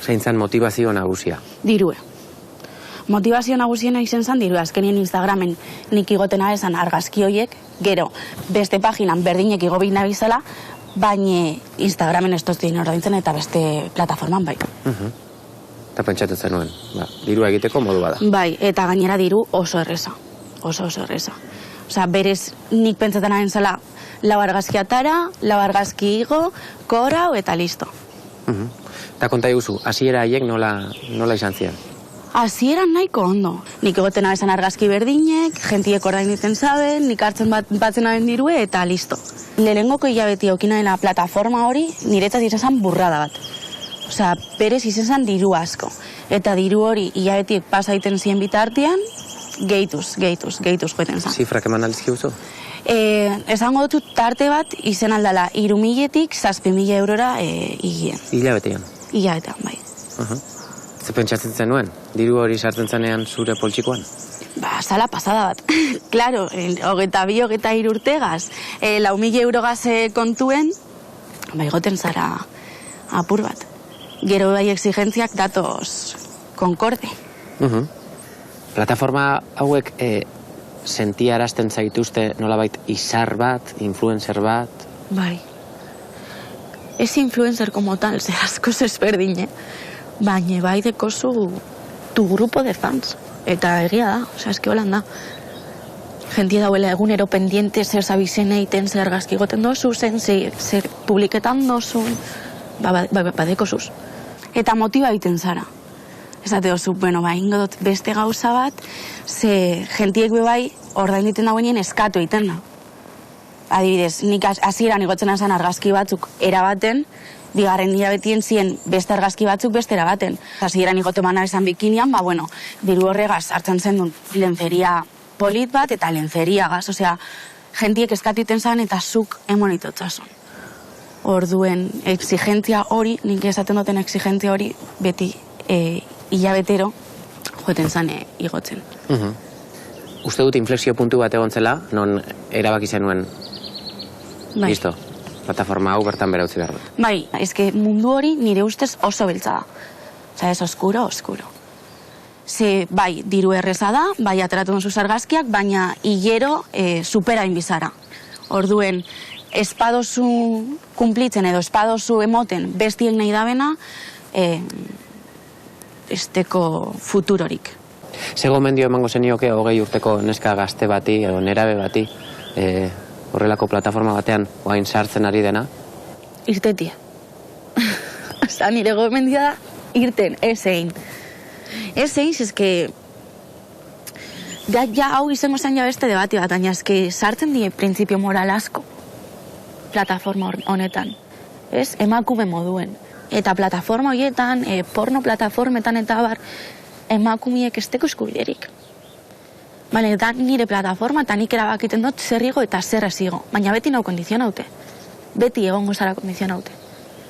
Zein zan motivazio nagusia? Dirue. Motivazio nagusiena izen zan dirue. Azkenien Instagramen nik igotena esan argazki hoiek, gero beste paginan berdinek igobik nabizela, baina Instagramen ez toztien ordaintzen eta beste plataforman bai. Eta pentsatu zenuen, dirua egiteko modu bada. Bai, eta gainera diru oso erreza. Oso erreza. Osea, berez nik pentsatzen hain zela, lau argazki atara, lau argazki igo, korau eta listo. Eta konta iguzu, hasiera haiek nola izan ziren? Hasieran nahiko ondo. Nik egoten abezan argazki berdinek, jentiek ordainditzen zaben, nik hartzen batzen aben dirue eta listo. Lehengoko hilabeti okinaena plataforma hori, niretzat izan burrada bat. Osea, berez izan diru asko. Eta diru hori hilabetiek pasaiten ziren bitartean, gehituz joeten zan. Zifrak eman aldizki esango dut tarte bat izen aldala 3.000-etik 7.000 eurora higien. Hilabetean? Hilabetean, bai. Ze pentsatzen zenuen? Diru hori sartzen zanean zure poltsikoan? Zala pasada bat. Claro, 22-23 urtegaz, 4.000 eurogaz kontuen, goten zara apur bat. Gero bai exigentziak datoz konkorde. Plataforma hauek sentiarazten zaituzte nolabait izar bat, influencer bat? Bai. Ez influencer como tal, ze asko ezberdine, baina bai dekozu tu grupo de fans. Eta egia da, osea, eski holan da. Gentia dauela egunero pendiente zer zabizen egiten, zer argazki goten dozu, zer publiketan dozu, badekozuz. Eta motiba egiten zara. Esate dozu, ingo dut beste gauza bat, ze gentiek bebai ordain diten dagoenien eskatu egiten da. Adibidez, nik hasieran igotzen esan argazki batzuk erabaten, bigarren hilabetien ziren beste argazki batzuk beste erabaten. Hasieran igote mana esan bikinian, diru horregaz hartzen zen duen lenzeria polit bat eta lenzeria gaz, osea, gentiek eskatu egiten zan eta zuk emonitotzasun. Orduen, exigentzia hori, nik esaten duten exigentzia hori, beti hilabetero joeten zan igotzen. Uste dut inflexio puntu bat egon zela, non erabaki zenuen, listo, plataforma hau bertan bera utzi behar dut. Bai, eske mundu hori nire ustez oso beltza da. Osa, ez oskuro. Ze, bai, diru erreza da, bai, ateratu duzuz argazkiak, baina hilero superain bizara. Orduen, espadozu kumplitzen edo espadozu emoten bestiek nahi dabena, esteko futurorik. Ze gomendio emango zenioke 20 urteko neska gazte bati edo nerabe bati horrelako plataforma batean oain sartzen ari dena? Irtetie. Osa, nire gomendia da irten, ez egin. Ez egin, zezke ja hau izango zen ja beste debati bat, baina eske sartzen die printzipio moral asko plataforma honetan. Ez, emakume moduen. Eta plataforma horietan, porno plataformetan eta bar, emakumiek esteko eskubiderik. Bale, da nire plataforma eta nik erabakiten dut zer igo eta zer ez igo. Baina beti nau kondizionaute. Beti egongo zara kondizionaute.